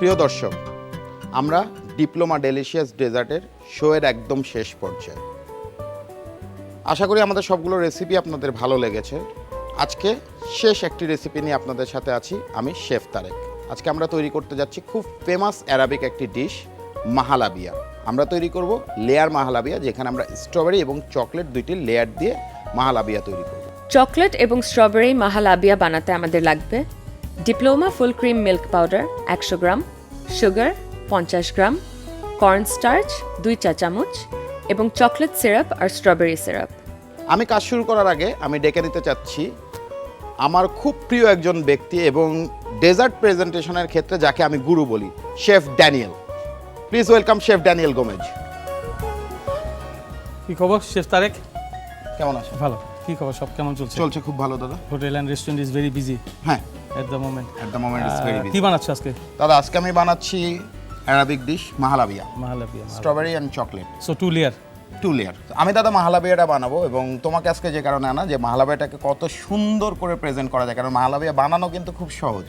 প্রিয় দর্শক, আমরা ডিপ্লোমা ডেলিশিয়াস ডেজার্টের শোয়ের একদম শেষ পর্যায়ে। আশা করি আমাদের সবগুলো রেসিপি আপনাদের ভালো লেগেছে। আজকে শেষ একটি রেসিপি নিয়ে আপনাদের সাথে আছি আমি শেফ তারেক। আজকে আমরা তৈরি করতে যাচ্ছি খুব ফেমাস অ্যারাবিক একটি ডিশ, মাহালাবিয়া। আমরা তৈরি করব লেয়ার মাহালাবিয়া, যেখানে আমরা স্ট্রবেরি এবং চকলেট দুইটি লেয়ার দিয়ে মাহালাবিয়া তৈরি করব। চকলেট এবং স্ট্রবেরি মাহালাবিয়া বানাতে আমাদের লাগবে diploma full cream milk powder 100 গ্রাম, সুগার 50 গ্রাম, কর্ন স্টার্চ 2 চা চামচ এবং চকলেট সিরাপ আর স্ট্রবেরি সিরাপ। আমি কাজ শুরু করার আগে আমি ডেকে নিতে চাচ্ছি আমার খুব প্রিয় একজন ব্যক্তি এবং ডেজার্ট প্রেজেন্টেশনের ক্ষেত্রে যাকে আমি গুরু বলি, chef Daniel. Please welcome chef Daniel Gomez. কি খবর শেফ তারেক? কেমন আছেন? ভালো। কি খবর, সব কেমন চলছে? চলছে খুব ভালো দাদা। Hotel and restaurant is very busy হ্যাঁ, at the moment. It's very busy. কি বানাচ্ছ আজকে? দাদা আজকে আমি বানাচ্ছি Arabic dish mahalabia, mahalabia, strawberry and chocolate, so 2 layer. 2 layer. আমি দাদা মাহালাবিয়াটা বানাবো এবং তোমাকে আজকে যে কারণে আনা, যে মাহালাবিয়াটাকে কত সুন্দর করে প্রেজেন্ট করা যায়, কারণ মাহালাবিয়া বানানো কিন্তু খুব সহজ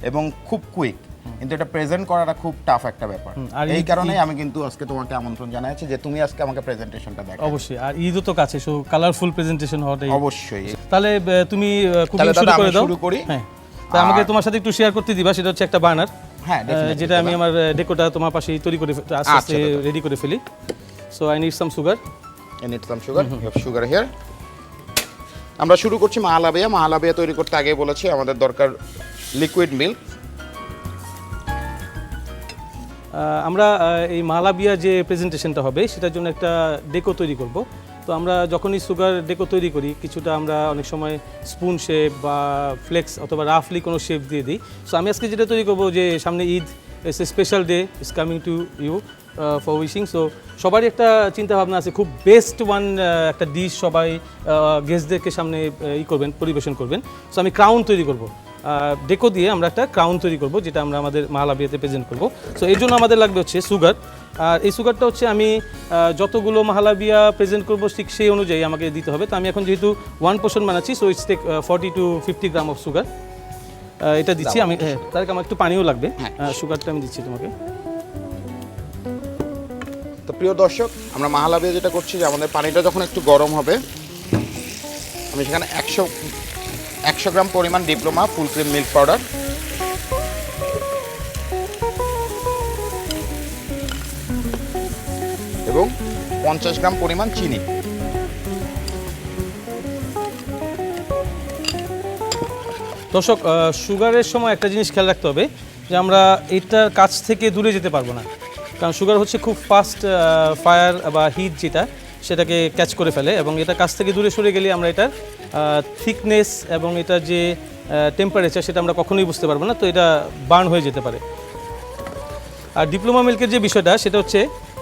এবং খুব কুইক, কিন্তু এটা প্রেজেন্ট করাটা খুব টাফ একটা ব্যাপার। আর এই কারণেই আমি কিন্তু আজকে তোমাকে আমন্ত্রণ জানাচ্ছি যে তুমি আজকে আমাকে প্রেজেন্টেশনটা দেখো। অবশ্যই, আর ঈদও তো কাছে, সো কালারফুল প্রেজেন্টেশন হওয়াটাই অবশ্যই। তাহলে তুমি কুকিং তাহলে শুরু দাদা করে আমি দাও। শুরু করি। হ্যাঁ, তো আমাকে তোমার সাথে একটু শেয়ার করতে দিবা, সেটা হচ্ছে একটা বার্নার। হ্যাঁ, definitely যেটা আমি দাদা। আমার ডেকোটা তোমার পাশেই তৈরি করে আস্তে আস্তে আচ্ছা, দাদা। রেডি করে ফেলি। So I need some sugar. I need some sugar. You have sugar here. আমরা শুরু করছি মাহালাবিয়া। মাহালাবিয়া তৈরি করতে আগে বলেছি আমাদের দরকার লিকুইড মিল্ক। আমরা এই মাহালাবিয়া যে প্রেজেন্টেশনটা হবে সেটার জন্য একটা ডেকো তৈরি করব। তো আমরা যখনই সুগার ডেকো তৈরি করি, কিছুটা আমরা অনেক সময় স্পুন শেপ বা ফ্লেক্স অথবা রাফলি কোনো শেপ দিয়ে দিই। সো আমি আজকে যেটা তৈরি করবো, যে সামনে Eid, it's a special day is coming to you for wishing. So সবারই একটা চিন্তা ভাবনা আছে, খুব বেস্ট ওয়ান একটা ডিশ সবাই গেস্টদেরকে সামনে করবেন, পরিবেশন করবেন। সো আমি ক্রাউন তৈরি করব, ডেকো দিয়ে আমরা একটা ক্রাউন তৈরি করব, যেটা আমরা আমাদের মাহালাবিয়াতে প্রেজেন্ট করব। সো এই জন্য আমাদের লাগবে হচ্ছে সুগার। আর এই সুগারটা হচ্ছে আমি যতগুলো মাহালাবিয়া প্রেজেন্ট করব ঠিক সেই অনুযায়ী আমাকে দিতে হবে। তো আমি এখন যেহেতু 1 পোর্শন বানাচ্ছি, so it's take 40 to 50 gram of sugar. এটা দিচ্ছি আমি। তার আমার একটু পানিও লাগবে। সুগারটা আমি দিচ্ছি তোমাকে। তো প্রিয় দর্শক, আমরা মাহালাবিয়া যেটা করছি, যে আমাদের পানিটা যখন একটু গরম হবে, আমি সেখানে 100 গ্রাম পরিমাণ diploma full cream milk powder, এবং 50 গ্রাম পরিমাণ চিনি। দর্শক, সুগারের সময় একটা জিনিস খেয়াল রাখতে হবে, যে আমরা এটার কাছ থেকে দূরে যেতে পারবো না, কারণ সুগার হচ্ছে খুব ফাস্ট ফায়ার বা হিট, যেটা সেটাকে ক্যাচ করে ফেলে, এবং এটা কাছ থেকে দূরে সরে গেলে আমরা এটার থিকনেস এবং এটার যে টেম্পারেচার সেটা আমরা কখনোই বুঝতে পারবো না। তো এটা বার্ন হয়ে যেতে পারে। আর ডিপ্লোমা মিল্কের যে বিষয়টা, সেটা হচ্ছে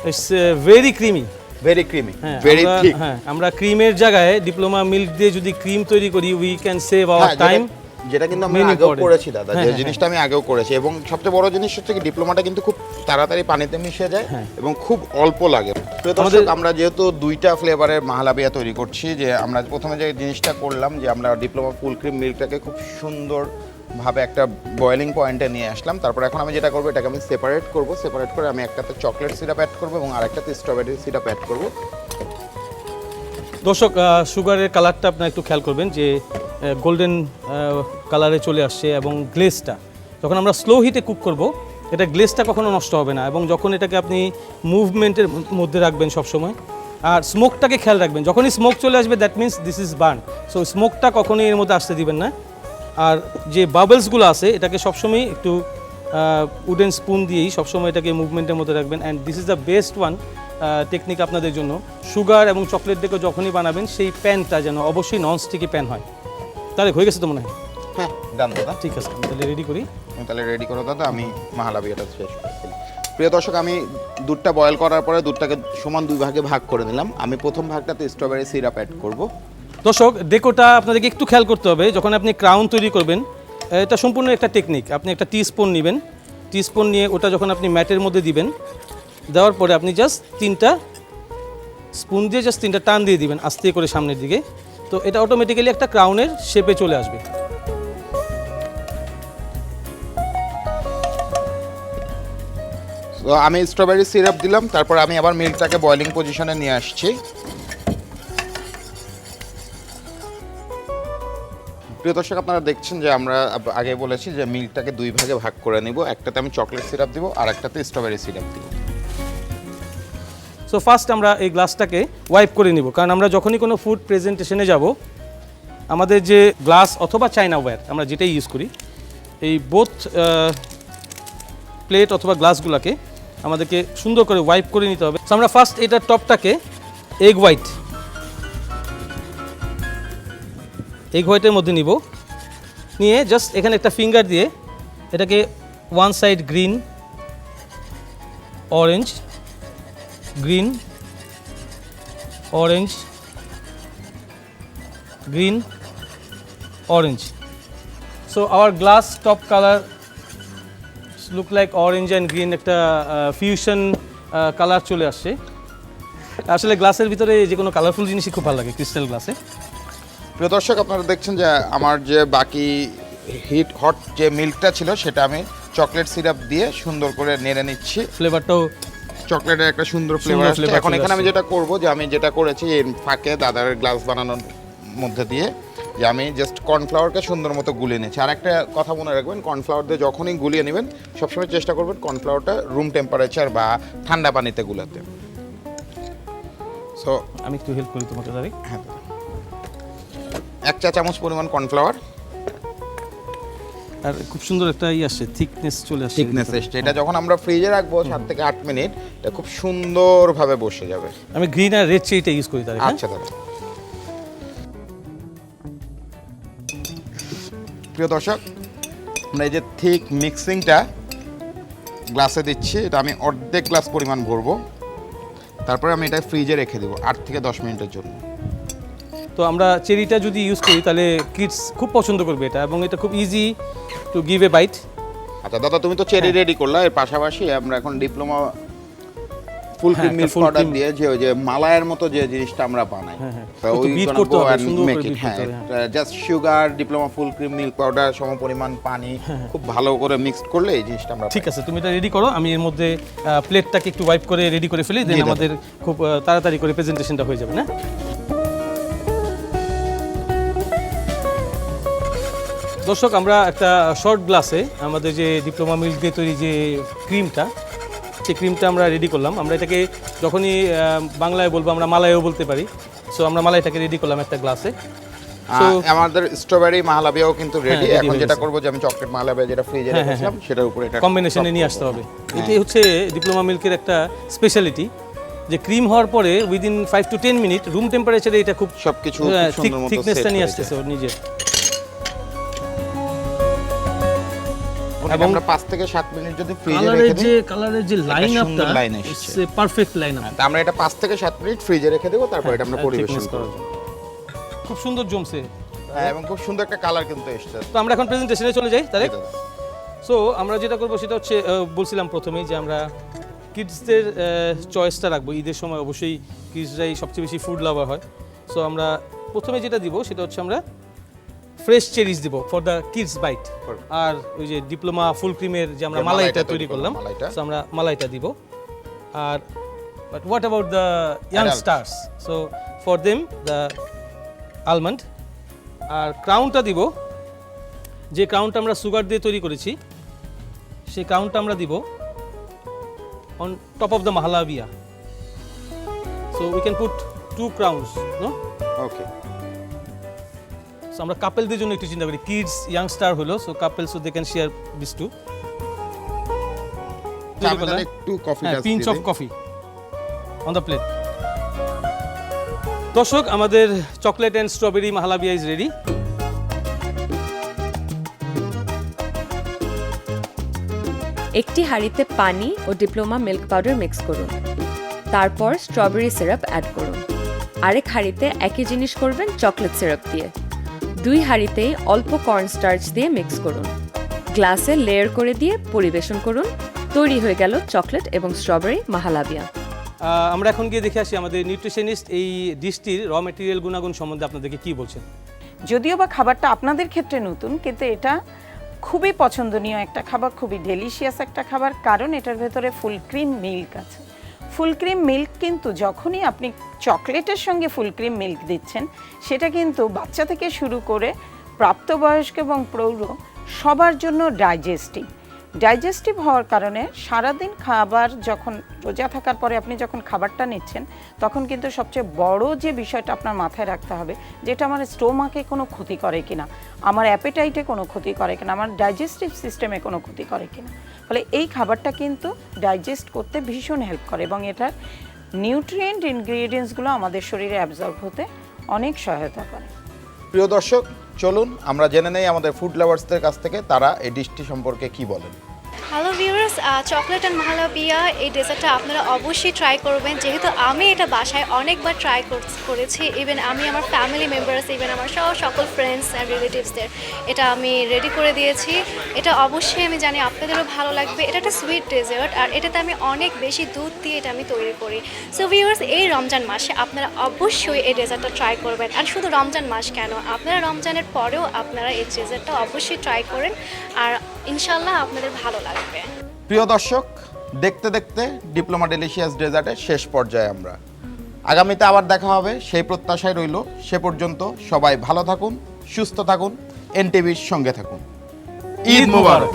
it's very creamy. Very creamy, হ্যাঁ, ভেরি থিক। হ্যাঁ, আমরা ক্রিমের জায়গায় ডিপ্লোমা মিল্ক দিয়ে যদি ক্রিম তৈরি করি, we can save our time. যেটা কিন্তু আমি Main আগেও important. করেছি দাদা, হ্যাঁ, যে হ্যাঁ, জিনিসটা আমি আগেও করেছি। এবং সবচেয়ে বড় জিনিস হচ্ছে কি, ডিপ্লোমাটা কিন্তু খুব তাড়াতাড়ি পানিতে মিশে যায় এবং খুব অল্প লাগে। তো দর্শক, আমরা যেহেতু 2টা ফ্লেভারের মাহালাবিয়া তৈরি করছি, যে আমরা প্রথমে যে জিনিসটা করলাম, যে আমরা ডিপ্লোমা ফুল ক্রিম মিল্কটাকে খুব সুন্দরভাবে একটা বয়েলিং পয়েন্টে নিয়ে আসলাম। তারপর এখন আমি যেটা করবো, এটাকে আমি সেপারেট করব। সেপারেট করে আমি একটাতে চকলেট সিরাপ অ্যাড করবো এবং আরেকটাতে স্ট্রবেরি সিরাপ অ্যাড করবো। দর্শক, সুগারের কালারটা আপনারা একটু খেয়াল করবেন, যে গোল্ডেন কালারে চলে আসছে, এবং গ্লেজটা যখন আমরা স্লো হিটে কুক করব, এটা গ্লেজটা কখনো নষ্ট হবে না। এবং যখন এটাকে আপনি মুভমেন্টের মধ্যে রাখবেন সবসময়, আর স্মোকটাকে খেয়াল রাখবেন, যখনই স্মোক চলে আসবে that means this is burn. So স্মোকটা কখনোই এর মধ্যে আসতে দিবেন না। আর যে বাবলসগুলো আছে, এটাকে সবসময় একটু উডেন স্পুন দিয়েই সবসময় এটাকে মুভমেন্টের মধ্যে রাখবেন। And this is the best one technique আপনাদের জন্য। সুগার এবং চকলেট ডেকো যখনই বানাবেন, সেই প্যানটা যেন অবশ্যই নন স্টিকি প্যান হয়। তাহলে হয়ে গেছে তো মনে হয়? হ্যাঁ, ডান দাদা। ঠিক আছে, আমি তাহলে রেডি করি। তাহলে রেডি করো দাদা, আমি মাহালাবিয়াটা শেষ করে ফেলি। প্রিয় দর্শক, আমি দুধটা বয়েল করার পরে দুধটাকে সমান 2 ভাগে ভাগ করে নিলাম। আমি প্রথম ভাগটাতে স্ট্রবেরি সিরাপ অ্যাড করব। দর্শক, ডেকোটা আপনাদেরকে একটু খেয়াল করতে হবে। যখন আপনি ক্রাউন তৈরি করবেন, এটা সম্পূর্ণ একটা টেকনিক। আপনি একটা টিস্পুন নেবেন, টিস্পুন নিয়ে ওটা যখন আপনি ম্যাটের মধ্যে দিবেন, দেওয়ার পরে আপনি জাস্ট 3টা স্পুন দিয়ে জাস্ট 3টা টান দিয়ে দিবেন আস্তে করে সামনের দিকে। তো এটা অটোমেটিক্যালি একটা ক্রাউনের শেপে চলে আসবে। তো আমি স্ট্রবেরি সিরাপ দিলাম, তারপর আমি আবার মিল্কটাকে বয়লিং পজিশনে নিয়ে আসছি। প্রিয় দর্শক, আপনারা দেখছেন যে আমরা আগে বলেছি যে মিল্কটাকে 2 ভাগে ভাগ করে নিব। একটাতে আমি চকলেট সিরাপ দিব আর একটাতে স্ট্রবেরি সিরাপ দিব। সো ফার্স্ট আমরা এই গ্লাসটাকে ওয়াইপ করে নিব, কারণ আমরা যখনই কোনো ফুড প্রেজেন্টেশনে যাব আমাদের যে গ্লাস অথবা চাইনা ওয়্যার আমরা যেটাই ইউজ করি, এই বোথ প্লেট অথবা গ্লাসগুলোকে আমাদেরকে সুন্দর করে ওয়াইপ করে নিতে হবে। সো আমরা ফার্স্ট এটার টপটাকে এগ হোয়াইটের মধ্যে নিব, নিয়ে জাস্ট এখানে একটা ফিঙ্গার দিয়ে এটাকে one side green, orange, green, orange, green, orange. So our glass top color look like orange and green, একটা ফিউশন কালার চলে আসছে। আসলে গ্লাসের ভিতরে যে কোনো কালারফুল জিনিসই খুব ভালো লাগে ক্রিস্টাল গ্লাসে। প্রিয় দর্শক, আপনারা দেখছেন যে আমার যে বাকি হট যে মিল্কটা ছিল সেটা আমি চকলেট সিরাপ দিয়ে সুন্দর করে নেড়ে নিচ্ছি। ফ্লেভারটাও চকলেটের একটা সুন্দর ফ্লেভার আসছে। flavor এখন চলে এখানে আমি আসছে। যেটা করব যে আমি যেটা করেছি এর ফাঁকে দাদার গ্লাস বানানোর মধ্যে দিয়ে যে আমি জাস্ট কর্নফ্লাওয়ারকে সুন্দর মতো গুলিয়ে নিচ্ছি। আর একটা কথা মনে রাখবেন, কর্নফ্লাওয়ার দিয়ে যখনই গুলিয়ে নেবেন সবসময় চেষ্টা করবেন কর্নফ্লাওয়ারটা রুম টেম্পারেচার বা ঠান্ডা পানিতে গুলাতে। সো আমি একটু হেল্প করি তোমাকে দাঁড়ি। হ্যাঁ, 1 চা চামচ পরিমাণ কর্নফ্লাওয়ার। আর খুব সুন্দর একটা আসছে, থিকনেস চলে আসছে। থিকনেস এসছে। এটা যখন আমরা ফ্রিজে রাখবো 7 থেকে 8 মিনিট, এটা খুব সুন্দরভাবে বসে যাবে। আমি গ্রিন আর রেড চেরিটা ইউজ করি তাহলে। আচ্ছা দাদা। প্রিয় দর্শক, আমরা এই যে থিক মিক্সিংটা গ্লাসে দিচ্ছি, এটা আমি অর্ধেক গ্লাস পরিমাণ ভরবো। তারপরে আমি এটা ফ্রিজে রেখে দেবো 8 থেকে 10 মিনিটের জন্য। তো আমরা চেরিটা যদি ইউজ করি তাহলে কিডস খুব পছন্দ করবে এটা, এবং এটা খুব easy to give a bite. আচ্ছা দাদা, তুমি তো চেরি রেডি করলা, এর পাশাপাশি আমরা এখন ডিপ্লোমা ফুল ক্রিম একটা মিল্ক full পাউডার cream- দিয়ে যে ওই যে মালাইয়ের মতো যে জিনিসটা আমরা বানাই, তো একটু ওই beat gonna করতে go হবে, and সুন্দর make করে it, beat হ্যাঁ, করতে হবে, just sugar, diploma full cream milk powder, সমপরিমাণ পানি খুব ভালো করে মিক্সড করলে এই জিনিসটা আমরা ঠিক আছে, তুমি এটা রেডি করো, আমি এর মধ্যে প্লেটটাকে একটু ওয়াইপ করে রেডি করে ফেলি, দেন জি, দাদা। আমাদের খুব তাড়াতাড়ি করে প্রেজেন্টেশনটা হয়ে যাবে না। দর্শক, আমরা একটা শর্ট গ্লাসে আমাদের যে ডিপ্লোমা মিল্ক দিয়ে তৈরি যে ক্রিমটা, সেই ক্রিমটা আমরা রেডি করলাম। আমরা এটাকে যখনই বাংলায় বলবো আমরা মালাইও বলতে পারি। সো আমরা মালাইটাকে রেডি করলাম একটা গ্লাসে। আমাদের স্ট্রবেরি মাহলাবিয়াও কিন্তু রেডি। ready এখন হয়ে যেটা গেছে। করবো যে আমি চকলেট মাহলাবিয়া যেটা ফ্রিজে হ্যাঁ, রেখেছিলাম সেটার উপরে এটা কম্বিনেশনে নিয়ে আসতে হবে। এটাই হচ্ছে ডিপ্লোমা মিল্কের একটা স্পেশালিটি, যে ক্রিম হওয়ার পরে উইদিন 5 to 10 মিনিট রুম টেম্পারেচারে এটা খুব সবকিছু খুব সুন্দর মতো থিকনেসটা set নিয়ে হয়ে আসতেছে যায়। ওর নিজে। এবং আমরা 5 থেকে 7 মিনিট যদি ফ্রিজে রেখে কালারের যে লাইন আপটা এসেছে, পারফেক্ট লাইন আপ। তা আমরা এটা 5 থেকে 7 মিনিট ফ্রিজে রেখে দেবো, তারপর এটা আমরা পরিবেশন করব। খুব সুন্দর জমছে। হ্যাঁ, এবং খুব সুন্দর একটা কালার কিন্তু এসেছে। তো আমরা এখন প্রেজেন্টেশনে চলে যাই তাহলে। জি দাদা। সো আমরা যেটা করবো সেটা হচ্ছে বলছিলাম প্রথমেই যে আমরা কিডসদের চয়েসটা রাখবো। ঈদের সময় অবশ্যই কিডসরাই সবচেয়ে বেশি ফুড লাভার হয়। সো আমরা প্রথমে যেটা দিব সেটা হচ্ছে আমরা ফ্রেশ চেরিজ দিব ফর দ্য কিডস বাইট। আর ওই যে ডিপ্লোমা ফুল ক্রিমের যে আমরা যে মালাইটা মালাইটা তৈরি তৈরি করলাম, করলাম, মালাইটা। সো আমরা মালাইটা দিব। আর but what about the young Adults. Stars? So for them the almond. আর ক্রাউনটা দিব, যে ক্রাউনটা আমরা সুগার দিয়ে তৈরি করেছি সেই ক্রাউনটা আমরা দিব on top of the mahalabia. So we can put 2 crowns, নো? ওকে। সো আমরা কাপলদের জন্য একটু চিন্তা করি, কিডস ইয়াংস্টার হলো, so couple so they can share this too. আমি তাহলে একটু কফি ডাস্ট পিঞ্চ দিয়ে অফ দিই। Coffee on the plate. দর্শক, আমাদের chocolate and strawberry mahalabia is ready. একটি হাঁড়িতে পানি ও ডিপ্লোমা মিল্ক পাউডার মিক্স করুন। তারপর স্ট্রবেরি সিরাপ অ্যাড করুন। আরেক হাঁড়িতে একই জিনিস করবেন চকলেট সিরাপ দিয়ে। 2 হাঁড়িতেই অল্প কর্ন স্টার্চ দিয়ে মিক্স করুন। গ্লাসে লেয়ার করে দিয়ে পরিবেশন করুন। তৈরি হয়ে গেল চকলেট এবং স্ট্রবেরি মাহলাবিয়া। আমরা এখন গিয়ে দেখে আসি আমাদের নিউট্রিশনিস্ট এই ডিশটির র ম্যাটেরিয়াল গুণাগুণ সম্বন্ধে আপনাদেরকে কি বলছেন। যদিও বা খাবারটা আপনাদের ক্ষেত্রে নতুন, কিন্তু এটা খুবই পছন্দনীয় একটা খাবার, খুবই ডেলিশিয়াস একটা খাবার, কারণ এটার ভেতরে ফুল ক্রিম মিল্ক আছে। ফুল ক্রিম মিল্ক কিন্তু যখনই আপনি চকলেটের সঙ্গে ফুল ক্রিম মিল্ক দিচ্ছেন, সেটা কিন্তু বাচ্চা থেকে শুরু করে প্রাপ্তবয়স্ক এবং প্রৌঢ় সবার জন্য ডাইজেস্টিভ হওয়ার কারণে সারাদিন খাবার যখন রোজা থাকার পরে আপনি যখন খাবারটা নিচ্ছেন, তখন কিন্তু সবচেয়ে বড় যে বিষয়টা আপনার মাথায় রাখতে হবে, যেটা আমার স্টোমাকে কোনো ক্ষতি করে কিনা, আমার অ্যাপেটাইটে কোনো ক্ষতি করে কিনা, আমার ডাইজেস্টিভ সিস্টেমে কোনো ক্ষতি করে কিনা। ফলে এই খাবারটা কিন্তু ডাইজেস্ট করতে ভীষণ হেল্প করে এবং এটার নিউট্রিয়েন্ট ইনগ্রিডিয়েন্টসগুলো আমাদের শরীরে অ্যাবজর্ব হতে অনেক সহায়তা করে। প্রিয় দর্শক, চলুন আমরা জেনে নেই আমাদের ফুড লাভার্সদের কাছ থেকে তারা এই ডিশটি সম্পর্কে কি বলেন। Hello viewers, chocolate and mahalabia এই ডেজার্টটা আপনারা অবশ্যই ট্রাই করবেন, যেহেতু আমি এটা বাসায় অনেকবার ট্রাই করেছি। ইভেন আমি আমার ফ্যামিলি মেম্বার্স, ইভেন আমার সকল ফ্রেন্ডস অ্যান্ড রিলেটিভসদের এটা আমি রেডি করে দিয়েছি। এটা অবশ্যই আমি জানি আপনাদেরও ভালো লাগবে। এটা একটা সুইট ডেজার্ট, আর এটাতে আমি অনেক বেশি দুধ দিয়ে এটা আমি তৈরি করি। সো ভিউয়ার্স, এই রমজান মাসে আপনারা অবশ্যই এই ডেজার্টটা ট্রাই করবেন। আর শুধু রমজান মাস কেন, আপনারা রমজানের পরেও আপনারা এই ডেজার্টটা অবশ্যই ট্রাই করেন, আর ইনশাল্লাহ আপনাদের ভালো লাগবে। প্রিয় দর্শক, দেখতে দেখতে ডিপ্লোমা ডেলিশিয়াস ডেজার্টের শেষ পর্যায়ে আমরা। আগামীতে আবার দেখা হবে সেই প্রত্যাশায় রইল। সে পর্যন্ত সবাই ভালো থাকুন, সুস্থ থাকুন, এনটিভির সঙ্গে থাকুন। ঈদ মোবারক।